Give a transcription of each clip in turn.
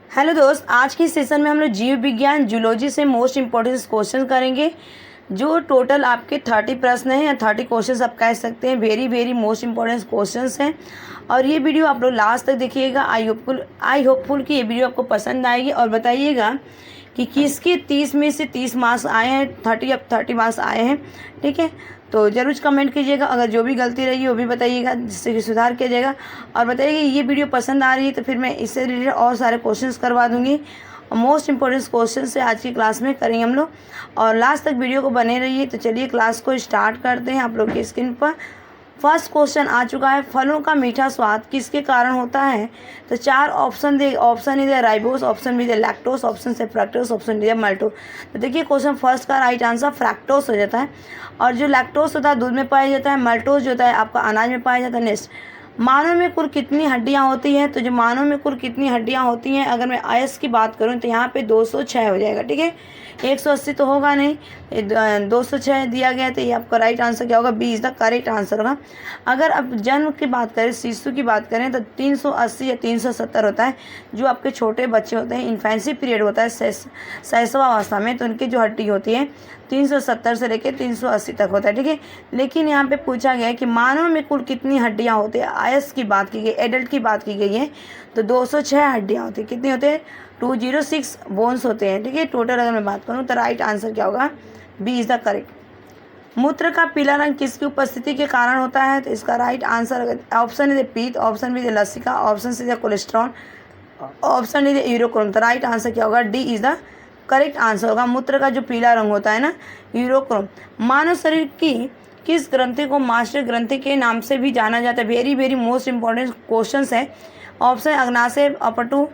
Hello दोस्त, आज की सेशन में हम लोग जीव विज्ञान जूलॉजी से मोस्ट इम्पोर्टेंट क्वेश्चन करेंगे। जो टोटल आपके 30 प्रश्न हैं या 30 क्वेश्चंस आप कह सकते हैं। वेरी मोस्ट इम्पोर्टेंट क्वेश्चंस हैं और ये वीडियो आप लोग लास्ट तक देखिएगा। आई होपफुल कि ये वीडियो आपको पसंद आएगी और बताइएगा कि किसके 30 में से 30 मार्क्स आए हैं, 30 मार्क्स आए हैं। ठीक है, तो ज़रूर कमेंट कीजिएगा। अगर जो भी गलती रही वो भी बताइएगा, जिससे कि सुधार किया जाएगा। और बताइएगा ये वीडियो पसंद आ रही है तो फिर मैं इससे रिलेटेड और सारे क्वेश्चंस करवा दूंगी। मोस्ट इंपॉर्टेंट क्वेश्चन से आज की क्लास में करेंगे हम लोग, और लास्ट तक वीडियो को बने रहिए। तो चलिए क्लास को स्टार्ट करते हैं। आप लोग की स्क्रीन पर फर्स्ट क्वेश्चन आ चुका है, फलों का मीठा स्वाद किसके कारण होता है। तो 4 ऑप्शन दे, ऑप्शन इधर ribose, option B lactose, option से फ्रैक्टोस, ऑप्शन डी माल्टोस। तो देखिए क्वेश्चन फर्स्ट का राइट आंसर फ्रैक्टोस हो जाता है। और जो लैक्टोस होता है दूध में पाया जाता है, माल्टोस जो होता है आपका अनाज में पाया जाता है। नेक्स्ट, मानव में कुल कितनी हड्डियां होती हैं। तो जो मानव में कुल कितनी हड्डियां होती हैं, अगर मैं आयस की बात करूं तो यहाँ पे 206 हो जाएगा। ठीक है, 180 तो होगा नहीं, 206 दिया गया। तो ये आपका राइट आंसर क्या होगा, B is the correct answer होगा। अगर अब जन्म की बात करें, शिशु की बात करें तो 380 या 370 होता है। जो आपके छोटे बच्चे होते हैं, इन्फेंसी पीरियड होता है शैशवावस्था में, तो उनकी जो हड्डी होती है 370 से लेकर 380 तक होता है। ठीक है, लेकिन यहाँ पे पूछा गया है कि मानव में कुल कितनी हड्डियाँ होती है। आयस की बात की गई, एडल्ट की बात की गई है, तो 206 हड्डियाँ होती है। कितनी होते हैं, 206 बोन्स होते हैं। ठीक है, टोटल अगर मैं बात करूँ तो राइट आंसर क्या होगा, बी इज़ द करेक्ट। मूत्र का पीला रंग किसकी उपस्थिति के कारण होता है। तो इसका राइट आंसर ऑप्शन इज पित्त, ऑप्शन बी लसिका, option C cholesterol, option is urochrome. तो राइट आंसर क्या होगा, D is the correct answer होगा। मूत्र का जो पीला रंग होता है ना, यूरोक्रोम। मानव शरीर की किस ग्रंथि को मास्टर ग्रंथि के नाम से भी जाना जाता है। वेरी मोस्ट इंपॉर्टेंट क्वेश्चन है। ऑप्शन अग्नाशय, अपटू,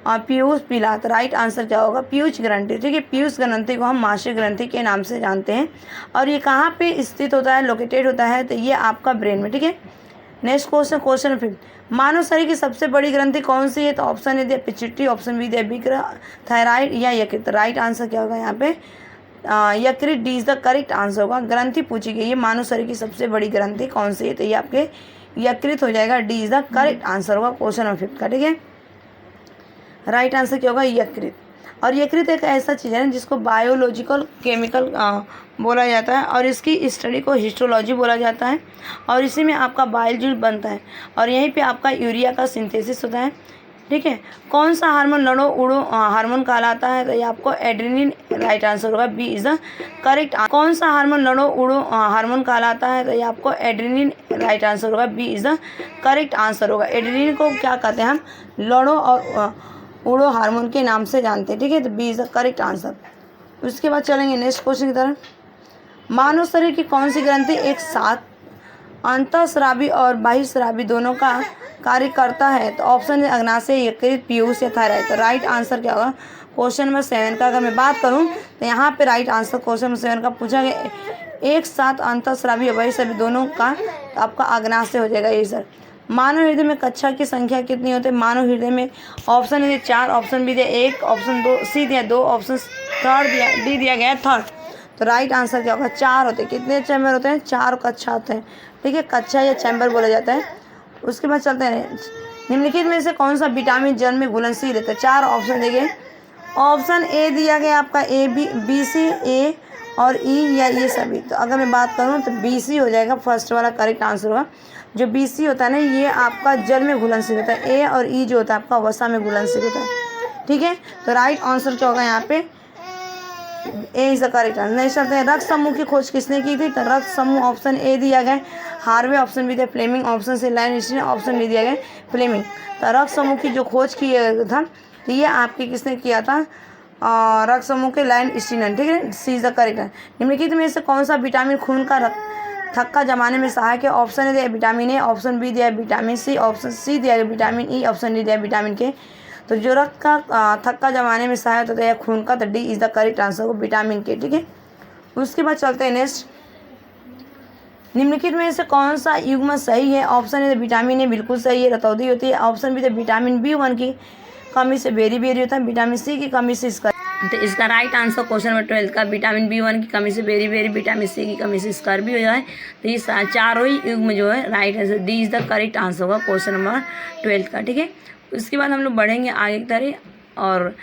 पीयूष, पीला। तो राइट आंसर क्या होगा, पीयूष ग्रंथि। ठीक है, पीयूष ग्रंथि को हम मास्टर ग्रंथि के नाम से जानते हैं। और ये कहाँ पे स्थित होता है, लोकेटेड होता है, तो ये आपका ब्रेन में। ठीक है, नेक्स्ट क्वेश्चन 5, मानव शरीर की सबसे बड़ी ग्रंथि कौन सी है। तो ऑप्शन ए दिया पिट्यूटरी, ऑप्शन बी दिया बिक्र, थायराइड या यकृत। राइट आंसर क्या होगा यहाँ पे, यकृत, D is the correct answer होगा। ग्रंथि पूछी गई है, मानव शरीर की सबसे बड़ी ग्रंथि कौन सी है, तो ये आपके यकृत हो जाएगा। D is the correct answer होगा क्वेश्चन नंबर 5 का। ठीक है, राइट आंसर क्या होगा, यकृत। और यकृत एक ऐसा चीज़ है जिसको बायोलॉजिकल केमिकल बोला जाता है, और इसकी स्टडी को हिस्टोलॉजी बोला जाता है। और इसी में आपका बाइल बनता है, और यहीं पे आपका यूरिया का सिंथेसिस होता है। ठीक है, कौन सा हार्मोन लड़ो उड़ो हार्मोन कहलाता है। तो ये आपको एड्रेनलिन राइट आंसर होगा, बी इज़ द करेक्ट। कौन सा हार्मोन लड़ो उड़ो हार्मोन कहलाता है। तो ये आपको एड्रेनलिन राइट आंसर होगा, B is the correct answer होगा। एड्रेनलिन को क्या कहते हैं हम, लड़ो और उड़ो हार्मोन के नाम से जानते हैं। ठीक है, तो B is the correct answer. उसके बाद चलेंगे नेक्स्ट क्वेश्चन की तरफ। मानव शरीर की कौन सी ग्रंथि एक साथ अंतःस्रावी और बाह्यस्रावी दोनों का कार्य करता है। तो ऑप्शन है अग्नाशय, यकृत, पीयूष या थायराइड। तो राइट आंसर क्या होगा, क्वेश्चन नंबर 7 का अगर मैं बात करूं तो यहाँ पे राइट आंसर क्वेश्चन नंबर 7 का पूछा गया, एक साथ अंतःस्रावी और बाह्यस्रावी दोनों का, तो आपका अग्नाशय हो जाएगा ये सर। मानव हृदय में कक्षा की संख्या कितनी होती है। मानव हृदय में ऑप्शन है 4, ऑप्शन बी दिया 1, ऑप्शन 2 सी दिया 2, ऑप्शन थर्ड दिया डी दिया गया थर्ड। तो राइट आंसर क्या होगा, 4 होते हैं। कितने चैम्बर होते हैं, 4 कक्षा होते हैं। ठीक है, कक्षा या चैम्बर बोला जाता है। उसके बाद चलते हैं, निम्नलिखित में से कौन सा विटामिन जल में घुलनशील रहता है। 4 ऑप्शन देंगे। ऑप्शन ए दिया गया आपका ए, बी सी, ए और ई या ये सभी। तो अगर मैं बात करूँ तो बी सी हो जाएगा, फर्स्ट वाला करेक्ट आंसर होगा। जो बी सी होता है ना, ये आपका जल में घुलनशील होता है। ए और ई जो होता है आपका वसा में घुलनशील होता है। ठीक है, तो राइट आंसर क्या होगा यहाँ पे, ए इज द करेक्ट आंसर। नहीं चलते हैं, रक्त समूह की खोज किसने की थी। तो रक्त समूह ऑप्शन ए दिया गया हार्वे, ऑप्शन बी दिया Fleming, option C Landsteiner, option D दिया गया फ्लेमिंग। तो रक्त समूह की जो खोज की था तो ये आपके किसने किया था, रक्त समूह के लाइन स्टीनर। ठीक है, C is the correct answer. निम्नलिखित में से कौन सा विटामिन खून का थक्का जमाने में सहायक है। ऑप्शन ए दिया विटामिन ए, ऑप्शन बी दिया विटामिन सी, ऑप्शन सी दिया विटामिन ई, ऑप्शन डी दिया विटामिन के। तो जो रक्त का थक्का जमाने में सहायक होता है खून का, तो D is the correct answer होगा, विटामिन के। ठीक है, उसके बाद चलते हैं नेक्स्ट। निम्नलिखित में से कौन सा युग्म सही है। ऑप्शन ए विटामिन ए बिल्कुल सही है, रतौंधी होती है। ऑप्शन बी है विटामिन B1 की कमी से बेरी होता है। विटामिन सी की कमी से इसका, तो इसका राइट आंसर क्वेश्चन नंबर 12 का विटामिन B1 की कमी से बेरी, विटामिन सी की कमी से स्कर भी हो जाए। तो ये चारों ही युग्म जो है right answer, D is the correct answer होगा क्वेश्चन नंबर 12 का। ठीक है, उसके बाद हम लोग बढ़ेंगे आगे की तरह। और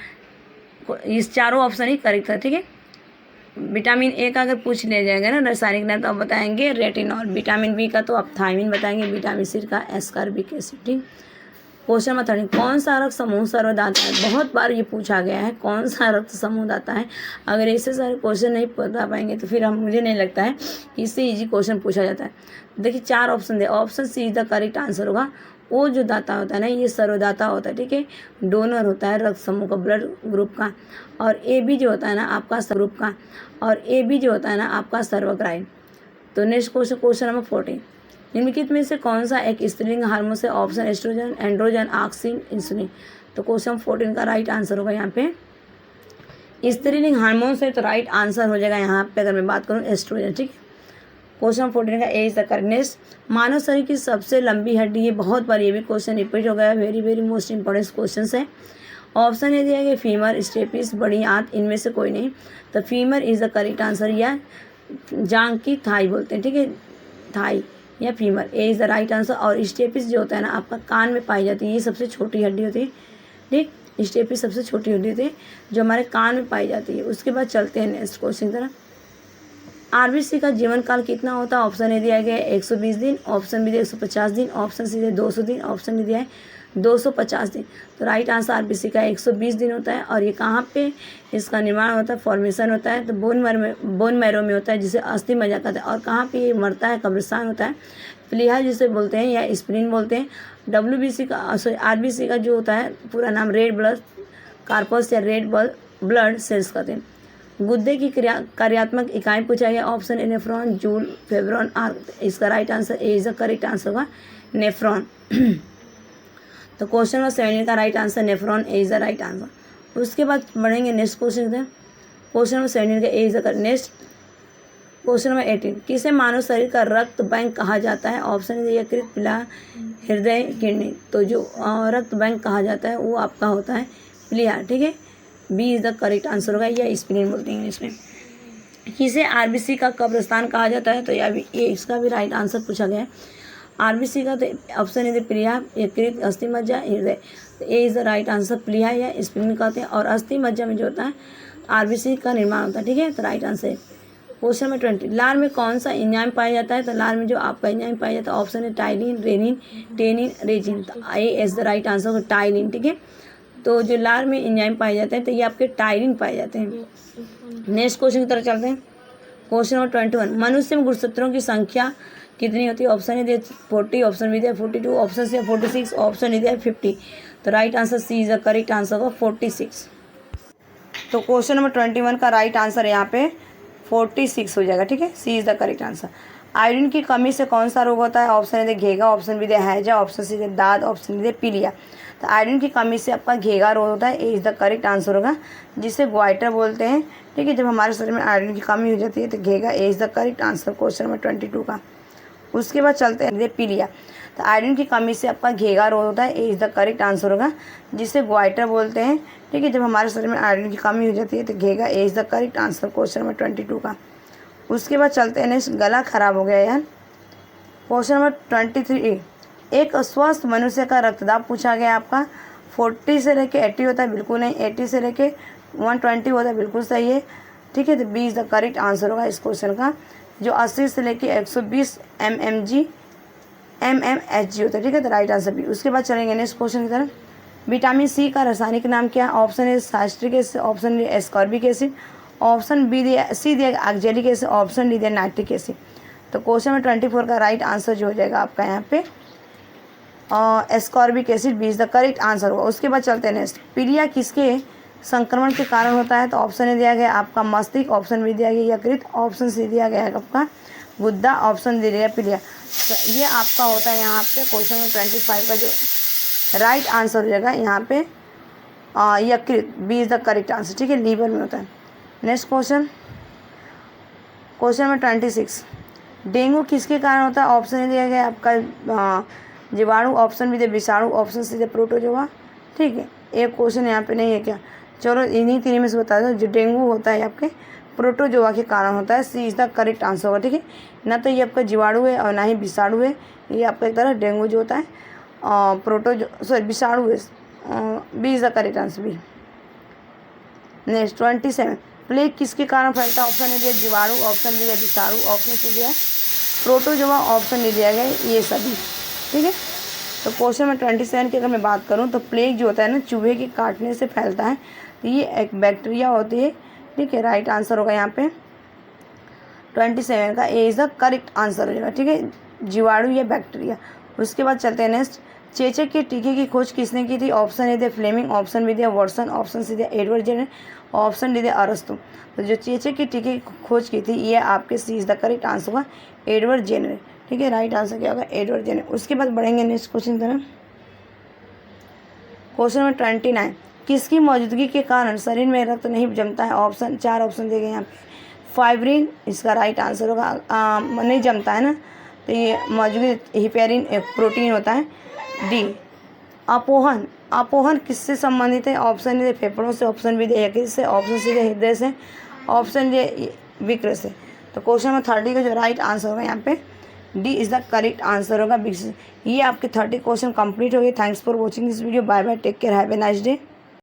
इस चारों ऑप्शन ही करेक्ट है, ठीक है। विटामिन ए का अगर पूछ लिया जाएगा ना रासायनिक नाम, तो आप बताएंगे रेटिनॉल। विटामिन बी का तो आप थायमिन बताएंगे। विटामिन सी का एस्कॉर्बिक एसिड, ठीक। क्वेश्चन नंबर 13, कौन सा रक्त समूह सर्वदाता है? बहुत बार ये पूछा गया है, कौन सा रक्त समूह दाता है। अगर ऐसे सारे क्वेश्चन नहीं बता पाएंगे तो फिर मुझे नहीं लगता है कि इससे इजी क्वेश्चन पूछा जाता है। देखिए 4 ऑप्शन दे, option C is the correct answer होगा। वो जो दाता होता है ना, ये सर्वदाता होता है, ठीक है। डोनर होता है रक्त समूह का, ब्लड ग्रुप का। और ए बी जो होता है ना आपका ग्रुप का, और ए बी जो होता है ना आपका सर्वग्राही। तो नेक्स्ट क्वेश्चन, क्वेश्चन नंबर 14, निम्नलिखित में से कौन सा एक स्त्रीलिंग हार्मोन से? Option oestrogen, androgen, auxin, insulin. तो क्वेश्चन 14 का राइट आंसर होगा यहाँ पे स्त्रीलिंग हार्मोन से। तो राइट आंसर हो जाएगा यहाँ पे अगर मैं बात करूँ एस्ट्रोजन, ठीक है। क्वेश्चन 14 का ए इज द करेक्टनेस। मानव शरीर की सबसे लंबी हड्डी, ये बहुत बार ये भी क्वेश्चन रिपीट हो गया, very very most important question है। ऑप्शन ये दिया गया फीमर, स्टेपिस, बड़ी आंत, इनमें से कोई नहीं। तो femur is the correct answer, या जांग की थाई बोलते हैं, ठीक है, थाई या femur, A is the right answer. और स्टेपिस जो होता है ना आपका कान में पाई जाती है, ये सबसे छोटी हड्डी होती है, ठीक। स्टेपिस सबसे छोटी हड्डी होती है जो हमारे कान में पाई जाती है। उसके बाद चलते हैं नेक्स्ट क्वेश्चन की तरफ। आरबीसी का जीवन काल कितना होता है? ऑप्शन ए दिया गया है 120 दिन, ऑप्शन बी दिया 150 दिन, ऑप्शन सी दिया 200 दिन, ऑप्शन डी दिया है 250 दिन। तो राइट आंसर आरबीसी का 120 दिन होता है। और ये कहाँ पे इसका निर्माण होता है, फॉर्मेशन होता है? तो बोन मैरो में होता है, जिसे अस्थि मज्जा कहते हैं। और कहाँ पे ये मरता है? कब्रिस्तान होता है, प्लीहा जिसे बोलते हैं या स्प्लीन बोलते हैं। डब्ल्यूबीसी का सॉरी आरबीसी का जो होता है पूरा नाम रेड ब्लड कार्पस या रेड ब्लड सेल्स कहते हैं। गुर्दे की कार्यात्मक इकाई पूछा गया, ऑप्शन ए नेफ्रॉन, जूल, फेब्रॉन, आर्क। इसका right answer A is the correct answer होगा नेफ्रॉन। तो क्वेश्चन नंबर 17 का right answer nephron, A is the right answer. उसके बाद बढ़ेंगे नेक्स्ट क्वेश्चन। क्वेश्चन नंबर 17 का A is the correct. Next question number 18, किसे मानव शरीर का रक्त बैंक कहा जाता है? ऑप्शन ए यकृत, प्लीहा, हृदय, किडनी। तो जो रक्त बैंक कहा जाता है वो आपका होता है प्लीहा, ठीक है। B is the correct answer होगा, या स्प्लीन बोलते हैं इंग्लिश में। किसे आरबीसी का कब्रिस्तान कहा जाता है? तो ये इसका भी राइट आंसर पूछा गया है। आरबीसी का तो ऑप्शन ए प्लीहा, यकृत, अस्थि मज्जा, हृदय। तो A is the right answer, प्लीहा या स्प्लीन कहते हैं। और अस्थि मज्जा में जो होता है आरबीसी का निर्माण होता है, ठीक है। तो राइट आंसर है। क्वेश्चन नंबर 20, लार में कौन सा एंजाइम पाया जाता है? तो लार में जो आपका एंजाइम पाया जाता है ऑप्शन है टाइलिन, रेनिन, टेनिन, रेजिन। तो A is the right answer होगा टाइलिन, ठीक है। तो जो लार में एंजाइम पाए जाते हैं तो ये आपके टायरिन पाए जाते हैं। नेक्स्ट क्वेश्चन की तरफ चलते हैं। क्वेश्चन नंबर 21, मनुष्य में गुणसूत्रों की संख्या कितनी होती है? ऑप्शन ए दिया 40, ऑप्शन बी दिया 42, ऑप्शन सी 46, ऑप्शन डी दिया 50। तो right answer C is the correct answer होगा 46। तो क्वेश्चन नंबर 21 का राइट आंसर यहाँ पे 46 हो जाएगा, ठीक है। C is the correct answer. Iodine की कमी से कौन सा रोग होता है? ऑप्शन ए दे घेगा, ऑप्शन बी दे हैजा, ऑप्शन सी दे दाद, ऑप्शन डी दे पीलिया। तो आयोडीन की कमी से आपका घेगा रोग होता है, ए इज द करेक्ट आंसर होगा, जिसे ग्वाइटर बोलते हैं, ठीक है। जब हमारे शरीर में आयोडीन की कमी हो जाती है तो घेगा, A is the correct answer question number 22 का। उसके बाद चलते हैं पीलिया। तो आयोडीन की कमी से आपका घेगा रोग होता है, ए इज द करेक्ट आंसर होगा, जिसे ग्वाइटर बोलते हैं, ठीक है। जब हमारे शरीर में आयोडीन की कमी हो जाती है तो घेगा, A is the correct answer question number 22 का। उसके बाद चलते हैं नेक्स्ट, गला खराब हो गया यार। क्वेश्चन नंबर 23, एक स्वस्थ मनुष्य का रक्तदाब पूछा गया आपका 40 से लेके 80 होता है, बिल्कुल नहीं। 80 से लेके 120 होता है, बिल्कुल सही है, ठीक है। तो B is the correct answer होगा इस क्वेश्चन का। जो 80 से लेके 120 mmHg होता है, ठीक है। तो राइट आंसर बी। उसके बाद चलेंगे नेक्स्ट क्वेश्चन की तरफ। विटामिन सी का रासायनिक नाम क्या है? Option A citric acid, option D ascorbic acid, option B दिया सी दिया ऑक्जेलिक एसिड, ऑप्शन डी दिया नाइट्रिक एसिड। तो क्वेश्चन में 24 का राइट आंसर जो हो जाएगा आपका यहाँ पे ascorbic acid, B is the correct answer होगा। उसके बाद चलते हैं नेक्स्ट, पीलिया किसके संक्रमण के कारण होता है? तो ऑप्शन ए दिया गया आपका मस्तिष्क, ऑप्शन बी दिया गया यकृत, ऑप्शन सी दिया गया है आपका गुद्दा, ऑप्शन डी दिया पीलिया। तो ये आपका होता है यहाँ पे क्वेश्चन में 25 का जो राइट आंसर हो जाएगा यहाँ पे यकृत, B is the correct answer, ठीक है। लीवर में होता है। नेक्स्ट क्वेश्चन, क्वेश्चन में 26, डेंगू किसके कारण होता है? ऑप्शन दिया गया आपका जीवाणु, ऑप्शन भी दे विषाणु, ऑप्शन सी दे प्रोटोजोआ, ठीक है। एक क्वेश्चन यहाँ पे नहीं है क्या? चलो इन्हीं तीन में से बता दो। जो डेंगू होता है आपके प्रोटोजोआ के कारण होता है, C is the correct answer होगा, ठीक है। ना तो ये आपका जीवाणु है और ना ही विषाणु है, ये आपका एक तरह डेंगू जो होता है विषाणु है, B is the correct answer B. Next 27, plague किसके कारण फैलता है? ऑप्शन नहीं दिया जीवाणु, ऑप्शन नहीं दिया विषाणु, ऑप्शन से दिया प्रोटोजोआ, ऑप्शन नहीं दिया गया ये सभी। ठीक है, तो क्वेश्चन में 27 की अगर मैं बात करूं तो प्लेग जो होता है ना चूहे के काटने से फैलता है, तो ये एक बैक्टीरिया होती है। ठीक है, राइट आंसर होगा यहाँ पे 27 का A is the correct answer हो जाएगा। ठीक है, जीवाणु या बैक्टीरिया। उसके बाद चलते हैं नेक्स्ट, चेचक के टीके की खोज किसने की थी? ऑप्शन ए दिया फ्लेमिंग, ऑप्शन बी दिया वाटसन, ऑप्शन सी दिया एडवर्ड जेनर, ऑप्शन डी दिया अरस्तु। तो जो चेचक के टीके की खोज की थी ये आपके C is the correct answer होगा एडवर्ड जेनर। ठीक है, राइट आंसर क्या होगा? Edward Jenner. उसके बाद बढ़ेंगे नेक्स्ट क्वेश्चन की तरफ। क्वेश्चन नंबर 29, किसकी मौजूदगी के कारण शरीर में रक्त नहीं जमता है? ऑप्शन 4 ऑप्शन दिए गए यहाँ पे। फाइब्रिन इसका राइट आंसर होगा। नहीं जमता है ना, तो ये मौजूदगी हिपेरिन एक प्रोटीन होता है। डी अपोहन, अपोहन किससे संबंधित है? ऑप्शन डी फेफड़ों से, ऑप्शन बी यकृत से, ऑप्शन सी हृदय से, ऑप्शन डी विकृत से। तो क्वेश्चन नंबर 30 का जो राइट आंसर होगा यहाँ पे D is the correct answer होगा। ये आपके 30 क्वेश्चन कंप्लीट हो गए। Thanks for watching this video. Bye bye, take care, have a nice day.